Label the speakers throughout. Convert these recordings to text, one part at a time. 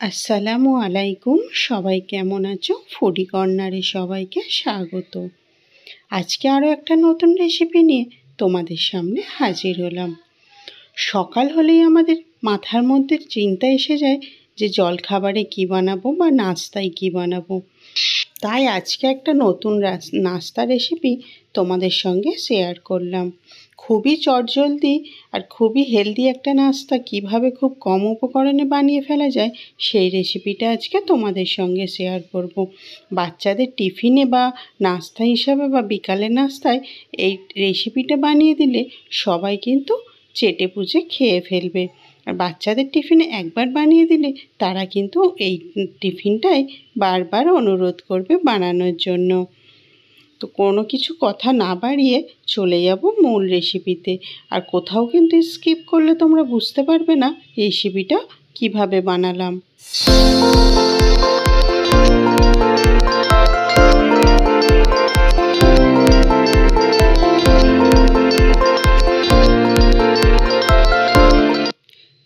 Speaker 1: আসসালামু আলাইকুম। সবাই কেমন আছো? ফুডি কর্নারে সবাইকে স্বাগত। আজকে আরও একটা নতুন রেসিপি নিয়ে তোমাদের সামনে হাজির হলাম। সকাল হলেই আমাদের মাথার মধ্যে চিন্তা এসে যায় যে জলখাবারে কী বানাবো বা নাস্তায় কী বানাবো। তাই আজকে একটা নতুন নাস্তা রেসিপি তোমাদের সঙ্গে শেয়ার করলাম। খুবই চটজলদি আর খুবই হেলদি একটা নাস্তা কিভাবে খুব কম উপকরণে বানিয়ে ফেলা যায় সেই রেসিপিটা আজকে তোমাদের সঙ্গে শেয়ার করব। বাচ্চাদের টিফিনে বা নাস্তা হিসাবে বা বিকালের নাস্তায় এই রেসিপিটা বানিয়ে দিলে সবাই কিন্তু চেটে পুচে খেয়ে ফেলবে। আর বাচ্চাদের টিফিনে একবার বানিয়ে দিলে তারা কিন্তু এই টিফিনটাই বারবার অনুরোধ করবে বানানোর জন্য। তো কোনো কিছু কথা না বাড়িয়ে চলে যাব মূল রেসিপিতে। আর কোথাও কিন্তু স্কিপ করলে তোমরা বুঝতে পারবে না রেসিপিটা কিভাবে বানালাম।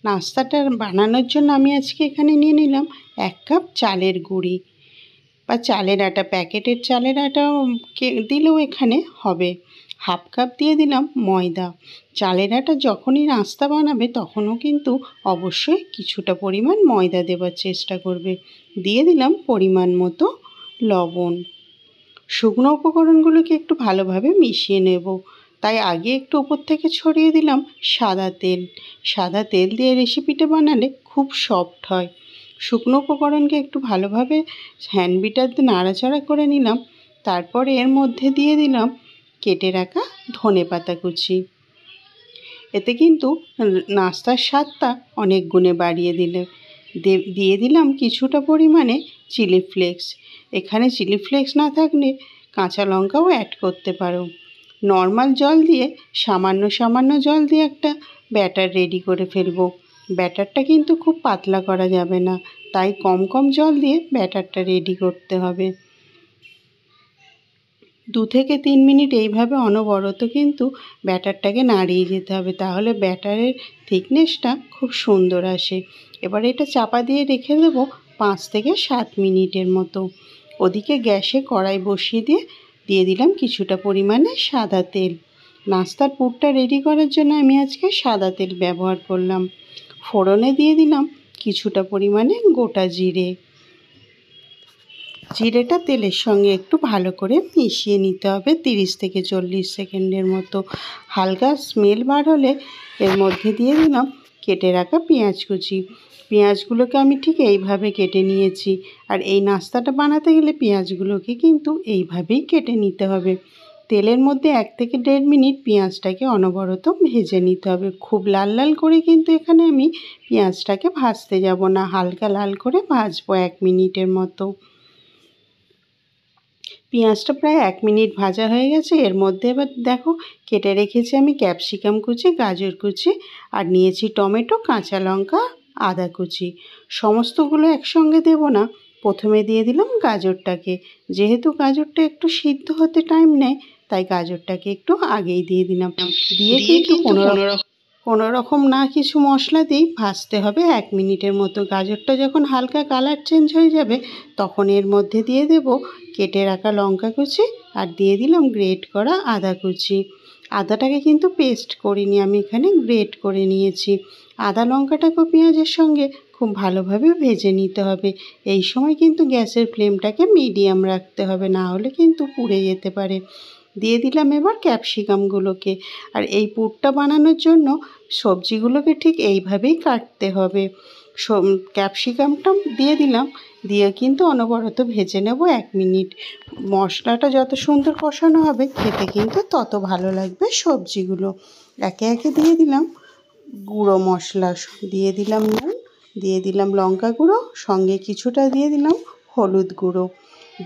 Speaker 1: নাস্তাটা বানানোর জন্য আমি আজকে এখানে নিয়ে নিলাম 1 কাপ চালের গুঁড়ি বা চালের আটা। প্যাকেটের চালের আটা দিলেও এখানে হবে। 1/2 কাপ দিয়ে দিলাম ময়দা। চালের আটা যখনই নাস্তা বানাবে তখনও কিন্তু অবশ্যই কিছুটা পরিমাণ ময়দা দেওয়ার চেষ্টা করবে। দিয়ে দিলাম পরিমাণ মতো লবণ। শুকনো উপকরণগুলোকে একটু ভালোভাবে মিশিয়ে নেব। তাই আগে একটু উপর থেকে ছড়িয়ে দিলাম সাদা তেল। সাদা তেল দিয়ে রেসিপিটা বানালে খুব সফট হয়। শুকনো উপকরণকে একটু ভালোভাবে হ্যান্ড বিটার দিয়ে নাড়াচাড়া করে নিলাম। তারপর এর মধ্যে দিয়ে দিলাম কেটে রাখা ধনেপাতা কুচি। এতে কিন্তু নাস্তার স্বাদটা অনেক গুণে বাড়িয়ে দিয়ে দিলাম কিছুটা পরিমাণে চিলি ফ্লেক্স। এখানে চিলি ফ্লেক্স না থাকলে কাঁচা লঙ্কাও অ্যাড করতে পারো। নর্মাল জল দিয়ে সামান্য জল দিয়ে একটা ব্যাটার রেডি করে ফেলবো। ব্যাটারটা কিন্তু খুব পাতলা করা যাবে না, তাই কম জল দিয়ে ব্যাটারটা রেডি করতে হবে। 2 থেকে 3 মিনিট এইভাবে অনবরত কিন্তু ব্যাটারটাকে নাড়িয়ে যেতে হবে, তাহলে ব্যাটারের থিকনেসটা খুব সুন্দর আসে। এবার এটা চাপা দিয়ে রেখে দেবো 5 থেকে 7 মিনিটের মতো। ওদিকে গ্যাসে কড়াই বসিয়ে দিয়ে দিলাম কিছুটা পরিমাণে সাদা তেল। নাস্তার পুরটা রেডি করার জন্য আমি আজকে সাদা তেল ব্যবহার করলাম। ফোড়নে দিয়ে দিলাম কিছুটা পরিমাণে গোটা জিরে। জিরেটা তেলের সঙ্গে একটু ভালো করে মিশিয়ে নিতে হবে 30 থেকে 40 সেকেন্ডের মতো। হালকা স্মেল বার হলে এর মধ্যে দিয়ে দিলাম কেটে রাখা পেঁয়াজ কুচি। পেঁয়াজগুলোকে আমি ঠিক এইভাবে কেটে নিয়েছি। আর এই নাস্তাটা বানাতে গেলে পেঁয়াজগুলোকে কিন্তু এইভাবেই কেটে নিতে হবে। তেলের মধ্যে 1 থেকে 1.5 মিনিট পেঁয়াজটাকে অনবরত ভেজে নিতে হবে। খুব লাল করে কিন্তু এখানে আমি পেঁয়াজটাকে ভাজতে যাব না, হালকা লাল করে ভাজবো 1 মিনিটের মতো। পেঁয়াজটা প্রায় 1 মিনিট ভাজা হয়ে গেছে। এর মধ্যে এবার দেখো কেটে রেখেছি আমি ক্যাপসিকাম কুচি, গাজর কুচি আর নিয়েছি টমেটো, কাঁচা লঙ্কা, আদা কুচি। সমস্তগুলো একসঙ্গে দেব না, প্রথমে দিয়ে দিলাম গাজরটাকে। যেহেতু গাজরটা একটু সিদ্ধ হতে টাইম নেয় তাই গাজরটাকে একটু আগেই দিয়ে দিলাম। দিয়ে কিন্তু কোনো রকম না কিছু মশলা দিয়েই ভাজতে হবে 1 মিনিটের মতো। গাজরটা যখন হালকা কালার চেঞ্জ হয়ে যাবে তখন এর মধ্যে দিয়ে দেব কেটে রাখা লঙ্কা কুচি আর দিয়ে দিলাম গ্রেট করা আদা কুচি। আদাটাকে কিন্তু পেস্ট করিনি, আমি এখানে গ্রেট করে নিয়েছি। আদা লঙ্কাটাকে পেঁয়াজের সঙ্গে খুব ভালোভাবে ভেজে নিতে হবে। এই সময় কিন্তু গ্যাসের ফ্লেমটাকে মিডিয়াম রাখতে হবে, না হলে কিন্তু পুড়ে যেতে পারে। দিয়ে দিলাম এবার ক্যাপসিকামগুলোকে। আর এই পুরটা বানানোর জন্য সবজিগুলোকে ঠিক এইভাবেই কাটতে হবে। ক্যাপসিকামটা দিয়ে দিলাম, দিয়ে কিন্তু অনবরত ভেজে নেব 1 মিনিট। মশলাটা যত সুন্দর কষানো হবে খেতে কিন্তু তত ভালো লাগবে সবজিগুলো। একে দিয়ে দিলাম গুঁড়ো মশলা, দিয়ে দিলাম নুন, দিয়ে দিলাম লঙ্কা গুঁড়ো, সঙ্গে কিছুটা দিয়ে দিলাম হলুদ গুঁড়ো।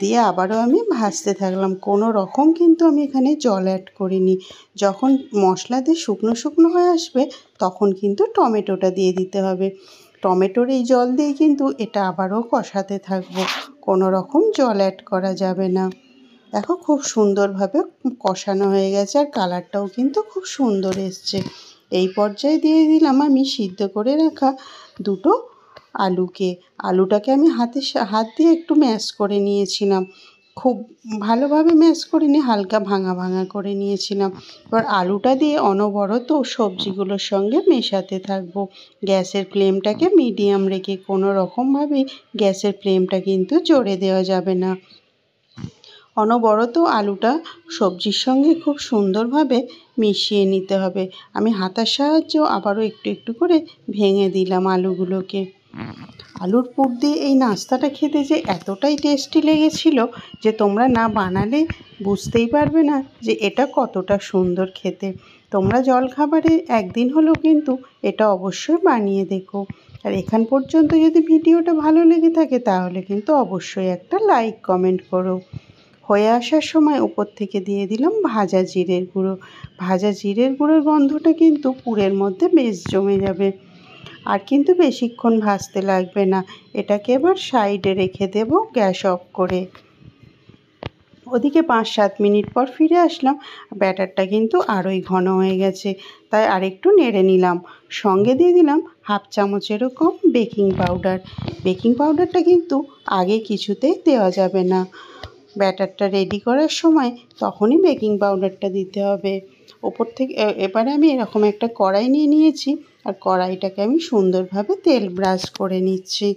Speaker 1: দিয়ে আবারও আমি ভাজতে থাকলাম। কোনো রকম কিন্তু আমি এখানে জল অ্যাড করিনি। যখন মশলা দিয়ে শুকনো হয়ে আসবে তখন কিন্তু টমেটোটা দিয়ে দিতে হবে। টমেটোর এই জল দিয়ে কিন্তু এটা আবারও কষাতে থাকবো, কোনো রকম জল অ্যাড করা যাবে না। দেখো খুব সুন্দরভাবে কষানো হয়ে গেছে আর কালারটাও কিন্তু খুব সুন্দর এসছে। এই পর্যায়ে দিয়ে দিলাম আমি সিদ্ধ করে রাখা 2টো আলুটাকে আমি হাত দিয়ে একটু ম্যাশ করে নিয়েছিলাম। খুব ভালোভাবে ম্যাশ করিনি, হালকা ভাঙা ভাঙা করে নিয়েছিলাম। এবার আলুটা দিয়ে অনবরত সবজিগুলোর সঙ্গে মেশাতে থাকবো। গ্যাসের ফ্লেমটাকে মিডিয়াম রেখে, কোনো রকমভাবেই গ্যাসের ফ্লেমটা কিন্তু জোরে দেওয়া যাবে না। অনবরত আলুটা সবজির সঙ্গে খুব সুন্দরভাবে মিশিয়ে নিতে হবে। আমি হাতার সাহায্যেও আবারও একটু একটু করে ভেঙে দিলাম আলুগুলোকে। আলুর পুর দিয়ে এই নাস্তাটা খেতে যে এতটাই টেস্টি লেগেছিল যে তোমরা না বানালে বুঝতেই পারবে না যে এটা কতটা সুন্দর খেতে। তোমরা জলখাবারে একদিন হলেও কিন্তু এটা অবশ্যই বানিয়ে দেখো। আর এখান পর্যন্ত যদি ভিডিওটা ভালো লেগে থাকে তাহলে কিন্তু অবশ্যই একটা লাইক কমেন্ট করো। হয়ে আসার সময় উপর থেকে দিয়ে দিলাম ভাজা জিরের গুঁড়ো। ভাজা জিরের গুঁড়োর গন্ধটা কিন্তু পুরের মধ্যে বেশ জমে যাবে। আর কিন্তু বেশিক্ষণ ভাজতে লাগবে না। এটাকে এবার সাইডে রেখে দেব গ্যাস অফ করে। ওদিকে 5-7 মিনিট পর ফিরে আসলাম। ব্যাটারটা কিন্তু আরোই ঘন হয়ে গেছে, তাই আরেকটু নেড়ে নিলাম। সঙ্গে দিয়ে দিলাম 1/2 চামচেরও কম বেকিং পাউডার। বেকিং পাউডারটা কিন্তু আগে কিছুতেই দেওয়া যাবে না। ব্যাটারটা রেডি করার সময় তখনই বেকিং পাউডারটা দিতে হবে। ওপর থেকে এবারে আমি এরকম একটা কড়াই নিয়ে নিয়েছি, আর কড়াইটাকে আমি সুন্দরভাবে তেল ব্রাশ করে নিচ্ছি।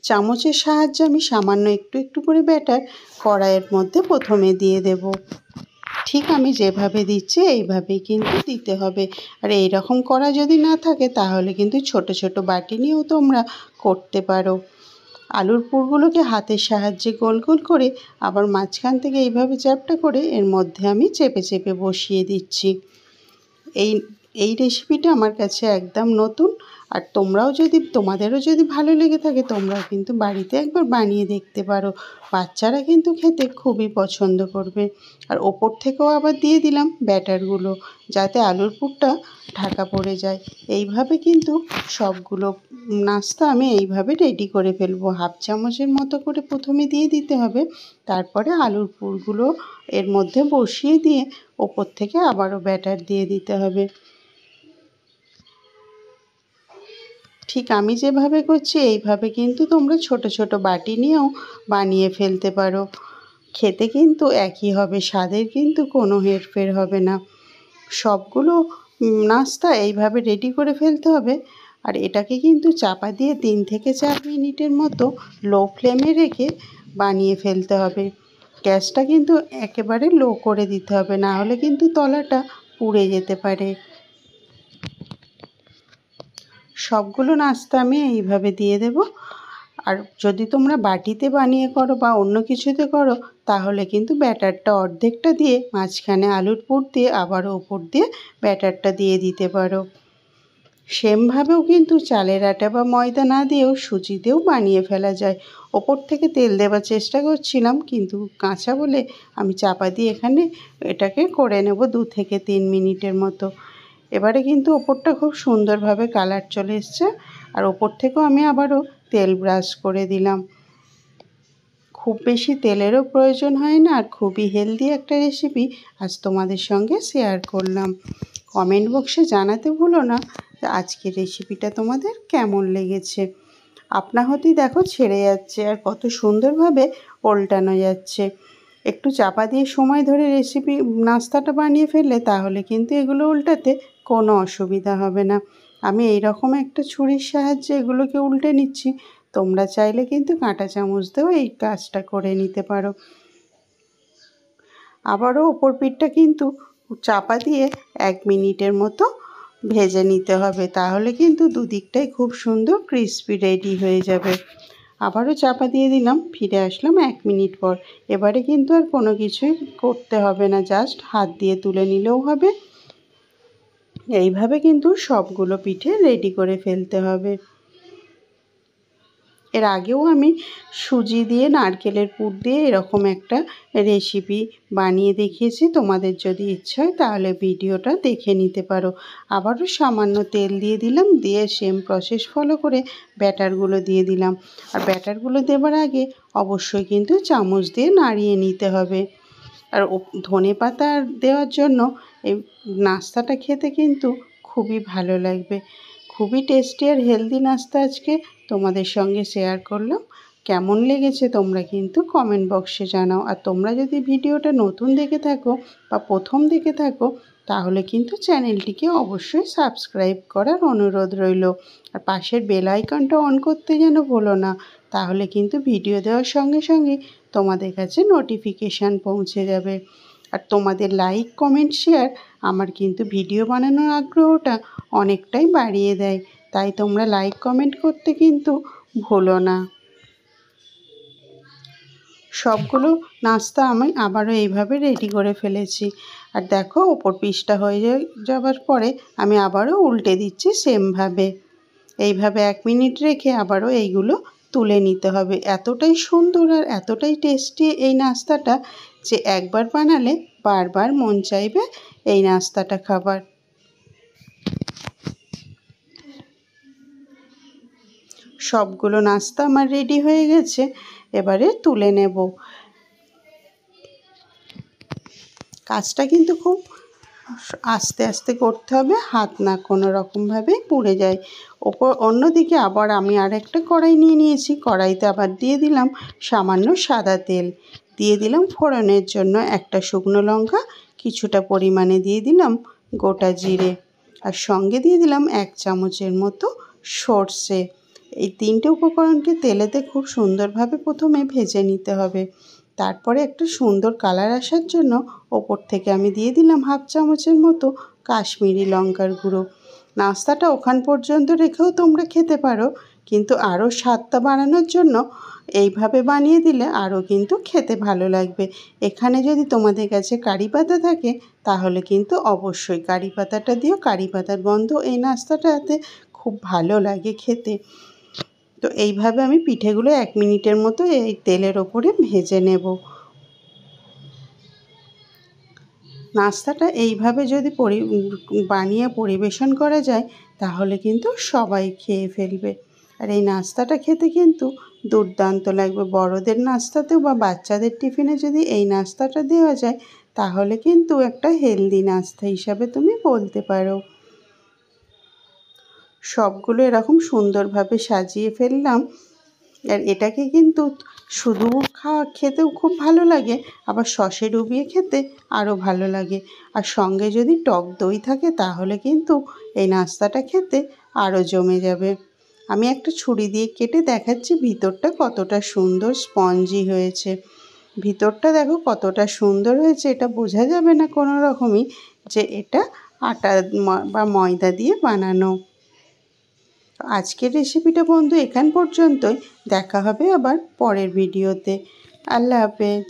Speaker 1: চামচের সাহায্যে আমি সামান্য একটু একটু করে ব্যাটার কড়াইয়ের মধ্যে প্রথমে দিয়ে দেব। ঠিক আমি যেভাবে দিচ্ছি এইভাবেই কিন্তু দিতে হবে। আর এই রকম কড়া যদি না থাকে তাহলে কিন্তু ছোট ছোট বাটি নিয়েও তোমরা করতে পারো। আলুর পুরগুলোকে হাতের সাহায্যে গোল গোল করে আবার মাঝখান থেকে এইভাবে চ্যাপ্টা করে এর মধ্যে আমি চেপে চেপে বসিয়ে দিচ্ছি। এই রেসিপিটা আমার কাছে একদম নতুন। আর তোমাদেরও যদি ভালো লেগে থাকে তোমরাও কিন্তু বাড়িতে একবার বানিয়ে দেখতে পারো। বাচ্চারা কিন্তু খেতে খুবই পছন্দ করবে। আর ওপর থেকেও আবার দিয়ে দিলাম ব্যাটারগুলো, যাতে আলুর পুরটা ঢাকা পড়ে যায়। এইভাবে কিন্তু সবগুলো নাস্তা আমি এইভাবে রেডি করে ফেলবো। 1/2 চামচের মতো করে প্রথমে দিয়ে দিতে হবে, তারপরে আলুর পুরগুলো এর মধ্যে বসিয়ে দিয়ে ওপর থেকে আবারও ব্যাটার দিয়ে দিতে হবে। ঠিক আমি যেভাবে করছি এইভাবে কিন্তু তোমরা ছোট ছোট বাটি নিয়েও বানিয়ে ফেলতে পারো। খেতে কিন্তু একই হবে, স্বাদের কিন্তু কোনো হেরফের হবে না। সবগুলো নাস্তা এইভাবে রেডি করে ফেলতে হবে। আর এটাকে কিন্তু চাপা দিয়ে 3 থেকে 4 মিনিটের মতো লো ফ্লেমে রেখে বানিয়ে ফেলতে হবে। গ্যাসটা কিন্তু একেবারে লো করে দিতে হবে, না হলে কিন্তু তলাটা পুড়ে যেতে পারে। সবগুলো নাস্তা আমি এইভাবে দিয়ে দেব। আর যদি তোমরা বাটিতে বানিয়ে করো বা অন্য কিছুতে করো তাহলে কিন্তু ব্যাটারটা অর্ধেকটা দিয়ে মাঝখানে আলুর পুর দিয়ে আবারও ওপর দিয়ে ব্যাটারটা দিয়ে দিতে পারো। সেমভাবেও কিন্তু চালের আটা বা ময়দা না দিয়েও সুজিতেও বানিয়ে ফেলা যায়। ওপর থেকে তেল দেওয়ার চেষ্টা করছিলাম কিন্তু কাঁচা বলে আমি চাপা দিয়ে এখানে এটাকে করে নেব 2 থেকে 3 মিনিটের মতো। এবারে কিন্তু ওপরটা খুব সুন্দরভাবে কালার চলে এসছে। আর ওপর থেকেও আমি আবারও তেল ব্রাশ করে দিলাম। খুব বেশি তেলেরও প্রয়োজন হয় না, আর খুবই হেলদি একটা রেসিপি আজ তোমাদের সঙ্গে শেয়ার করলাম। কমেন্ট বক্সে জানাতে ভুলো না যে আজকের রেসিপিটা তোমাদের কেমন লেগেছে। আপনা হতেই দেখো ছেড়ে যাচ্ছে আর কত সুন্দরভাবে উল্টানো যাচ্ছে। একটু চাপা দিয়ে সময় ধরে নাস্তাটা বানিয়ে ফেললে তাহলে কিন্তু এগুলো উল্টাতে কোনো অসুবিধা হবে না। আমি এই রকম একটা ছুরির সাহায্যে এগুলোকে উল্টে নিচ্ছি। তোমরা চাইলে কিন্তু কাঁটা চামচ দিয়েও এই কাজটা করে নিতে পারো। আবারও ওপর পিঠটা কিন্তু চাপা দিয়ে 1 মিনিটের মতো ভেজে নিতে হবে, তাহলে কিন্তু দুদিকটাই খুব সুন্দর ক্রিস্পি রেডি হয়ে যাবে। আবারও চাপা দিয়ে দিলাম, ফিরে আসলাম 1 মিনিট পর। এবারে কিন্তু আর কোনো কিছুই করতে হবে না, জাস্ট হাত দিয়ে তুলে নিলেও হবে। এইভাবে কিন্তু সবগুলো পিঠে রেডি করে ফেলতে হবে। এর আগেও আমি সুজি দিয়ে নারকেলের পুর দিয়ে এরকম একটা রেসিপি বানিয়ে দেখিয়েছি। তোমাদের যদি ইচ্ছা হয় তাহলে ভিডিওটা দেখে নিতে পারো। আবারও সামান্য তেল দিয়ে দিলাম, দিয়ে সেম প্রসেস ফলো করে ব্যাটারগুলো দিয়ে দিলাম। আর ব্যাটারগুলো দেওয়ার আগে অবশ্যই কিন্তু চামচ দিয়ে নাড়িয়ে নিতে হবে। আর ধনেপাতা দেওয়ার জন্য এই নাস্তাটা খেতে কিন্তু খুবই ভালো লাগবে। খুবই টেস্টি আর হেলদি নাস্তা আজকে তোমাদের সঙ্গে শেয়ার করলাম। কেমন লেগেছে তোমরা কিন্তু কমেন্ট বক্সে জানাও। আর তোমরা যদি ভিডিওটা নতুন দেখে থাকো বা প্রথম দেখে থাকো তাহলে কিন্তু চ্যানেলটিকে অবশ্যই সাবস্ক্রাইব করার অনুরোধ রইল। আর পাশের বেল আইকনটা অন করতে যেন ভুলো না, তাহলে কিন্তু ভিডিও দেওয়ার সঙ্গে সঙ্গে তোমাদের কাছে নোটিফিকেশান পৌঁছে যাবে। আর তোমাদের লাইক কমেন্ট শেয়ার আমার কিন্তু ভিডিও বানানোর আগ্রহটা অনেকটাই বাড়িয়ে দেয়, তাই তোমরা লাইক কমেন্ট করতে কিন্তু ভুলো না। সবগুলো নাস্তা আমি আবারও এইভাবে রেডি করে ফেলেছি। আর দেখো ওপর পিসটা হয়ে যাওয়ার পরে আমি আবারও উল্টে দিচ্ছি সেমভাবে। এইভাবে 1 মিনিট রেখে আবারও এইগুলো তুলে নিতে হবে। এতটাই সুন্দর আর এতটাই টেস্টি এই নাস্তাটা যে একবার বানালে বারবার মন চাইবে এই নাস্তাটা খাবার। সবগুলো নাস্তা আমার রেডি হয়ে গেছে, এবারে তুলে নেব। কাজটা কিন্তু খুব আস্তে আস্তে করতে হবে, হাত না কোনো রকমভাবেই পুড়ে যায়। অন্যদিকে আবার আমি আরেকটা কড়াই নিয়ে নিয়েছি। কড়াইতে আবার দিয়ে দিলাম সামান্য সাদা তেল, দিয়ে দিলাম ফোড়নের জন্য একটা শুকনো লঙ্কা, কিছুটা পরিমাণে দিয়ে দিলাম গোটা জিরে, আর সঙ্গে দিয়ে দিলাম 1 চামচের মতো সর্ষে। এই 3টে উপকরণকে তেলেতে খুব সুন্দরভাবে প্রথমে ভেজে নিতে হবে। তারপরে একটা সুন্দর কালার আসার জন্য ওপর থেকে আমি দিয়ে দিলাম 1/2 চামচের মতো কাশ্মীরি লঙ্কার গুঁড়ো। নাস্তাটা ওখান পর্যন্ত রেখেও তোমরা খেতে পারো, কিন্তু আরও স্বাদটা বাড়ানোর জন্য এইভাবে বানিয়ে দিলে আরও কিন্তু খেতে ভালো লাগবে। এখানে যদি তোমাদের কাছে কারি পাতা থাকে তাহলে কিন্তু অবশ্যই কারি পাতাটা দিও। কারি পাতার গন্ধ এই নাস্তাটাতে খুব ভালো লাগে খেতে। তো এইভাবে আমি পিঠেগুলো 1 মিনিটের মতো এই তেলের ওপরে ভেজে নেব। নাস্তাটা এইভাবে যদি বানিয়ে পরিবেশন করা যায় তাহলে কিন্তু সবাই খেয়ে ফেলবে। আর এই নাস্তাটা খেতে কিন্তু দুর্দান্ত লাগবে। বড়দের নাস্তাতেও বা বাচ্চাদের টিফিনে যদি এই নাস্তাটা দেওয়া যায় তাহলে কিন্তু একটা হেলদি নাস্তা হিসাবে তুমি বলতে পারো। সবগুলো এরকম সুন্দরভাবে সাজিয়ে ফেললাম। আর এটাকে কিন্তু শুধু খেতেও খুব ভালো লাগে, আবার সসে ডুবিয়ে খেতে আরও ভালো লাগে। আর সঙ্গে যদি টক দই থাকে তাহলে কিন্তু এই নাস্তাটা খেতে আরও জমে যাবে। আমি একটা ছুরি দিয়ে কেটে দেখাচ্ছি ভিতরটা কতটা সুন্দর স্পঞ্জি হয়েছে। ভিতরটা দেখো কতটা সুন্দর হয়েছে, এটা বোঝা যাবে না কোনো রকমই যে এটা আটা বা ময়দা দিয়ে বানানো। আজকের রেসিপিটা বন্ধু এখান পর্যন্তই। দেখা হবে আবার পরের ভিডিওতে। আল্লাহ হাফেজ।